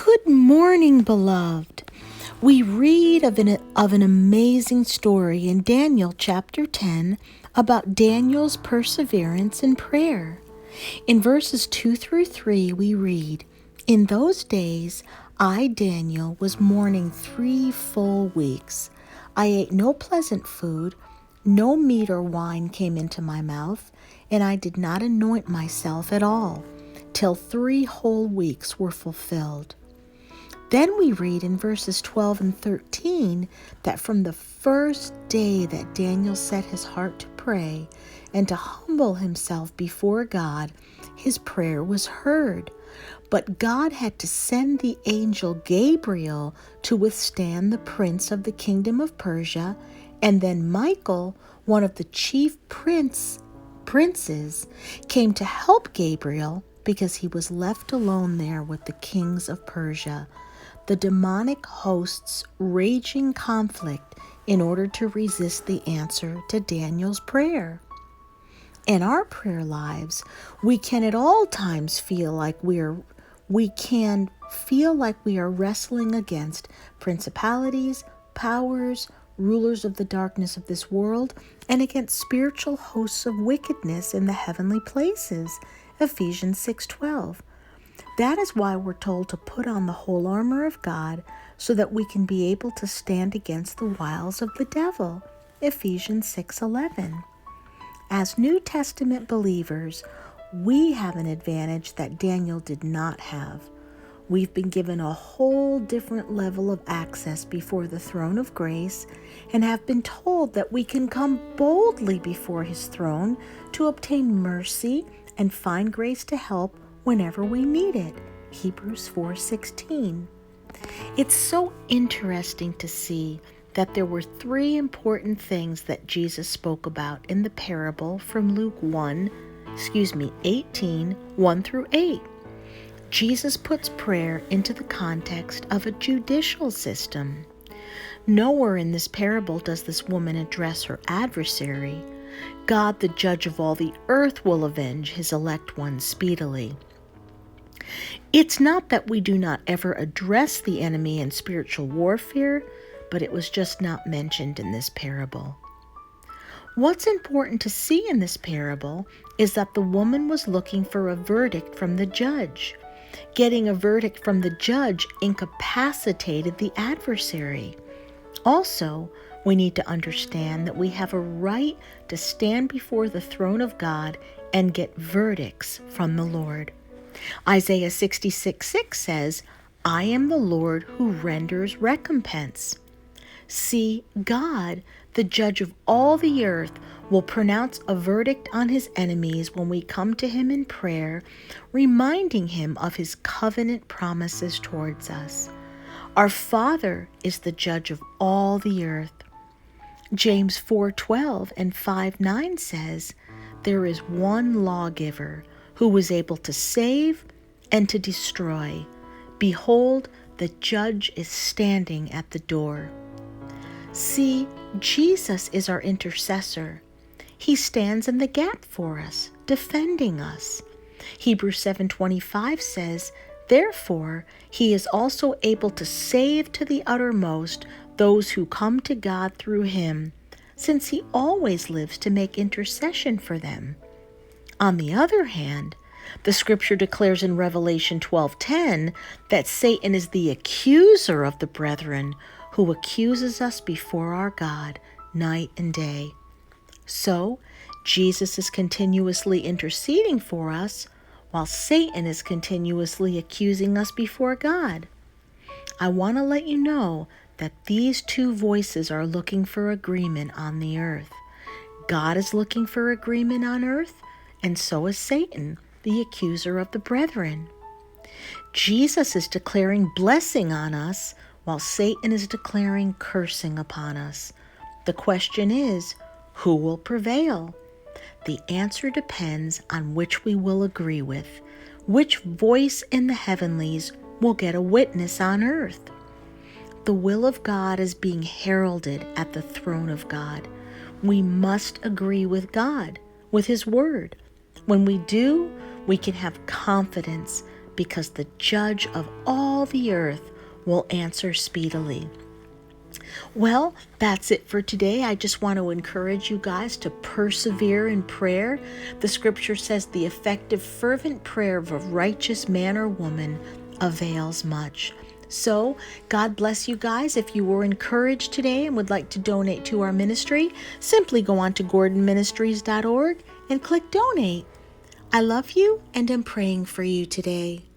Good morning, beloved. We read of an amazing story in Daniel chapter 10 about Daniel's perseverance in prayer. In verses 2 through 3, we read, "In those days, I, Daniel, was mourning 3 full weeks. I ate no pleasant food, no meat or wine came into my mouth, and I did not anoint myself at all, till 3 whole weeks were fulfilled." Then we read in verses 12 and 13 that from the first day that Daniel set his heart to pray and to humble himself before God, his prayer was heard. But God had to send the angel Gabriel to withstand the prince of the kingdom of Persia, and then Michael, one of the chief princes, came to help Gabriel because he was left alone there with the kings of Persia, the demonic hosts raging conflict in order to resist the answer to Daniel's prayer. In our prayer lives, we can at all times feel like we are wrestling against principalities, powers, rulers of the darkness of this world, and against spiritual hosts of wickedness in the heavenly places. Ephesians 6:12. That is why we're told to put on the whole armor of God so that we can be able to stand against the wiles of the devil. Ephesians 6:11. As New Testament believers, we have an advantage that Daniel did not have. We've been given a whole different level of access before the throne of grace and have been told that we can come boldly before his throne to obtain mercy and find grace to help whenever we need it. Hebrews 4:16. It's so interesting to see that there were 3 important things that Jesus spoke about in the parable from Luke 18, 1 through 8. Jesus puts prayer into the context of a judicial system. Nowhere in this parable does this woman address her adversary. God, the judge of all the earth, will avenge his elect ones speedily. It's not that we do not ever address the enemy in spiritual warfare, but it was just not mentioned in this parable. What's important to see in this parable is that the woman was looking for a verdict from the judge. Getting a verdict from the judge incapacitated the adversary. Also, we need to understand that we have a right to stand before the throne of God and get verdicts from the Lord. Isaiah 66:6 says, "I am the Lord who renders recompense." See, God, the judge of all the earth, will pronounce a verdict on his enemies when we come to him in prayer, reminding him of his covenant promises towards us. Our Father is the judge of all the earth. James 4:12 and 5:9 says, "There is one lawgiver who is able to save and to destroy. Behold, the judge is standing at the door." See, Jesus is our intercessor. He stands in the gap for us, defending us. Hebrews 7:25 says, "Therefore, he is also able to save to the uttermost those who come to God through him, since he always lives to make intercession for them." On the other hand, the scripture declares in Revelation 12:10 that Satan is the accuser of the brethren, who accuses us before our God night and day. So, Jesus is continuously interceding for us, while Satan is continuously accusing us before God. I want to let you know that these 2 voices are looking for agreement on the earth. God is looking for agreement on earth, and so is Satan, the accuser of the brethren. Jesus is declaring blessing on us, while Satan is declaring cursing upon us. The question is, who will prevail? The answer depends on which we will agree with, which voice in the heavenlies will get a witness on earth. The will of God is being heralded at the throne of God. We must agree with God, with his word. When we do, we can have confidence because the judge of all the earth will answer speedily. Well, that's it for today. I just want to encourage you guys to persevere in prayer. The scripture says the effective, fervent prayer of a righteous man or woman avails much. So, God bless you guys. If you were encouraged today and would like to donate to our ministry, simply go on to gordonministries.org and click donate. I love you and am praying for you today.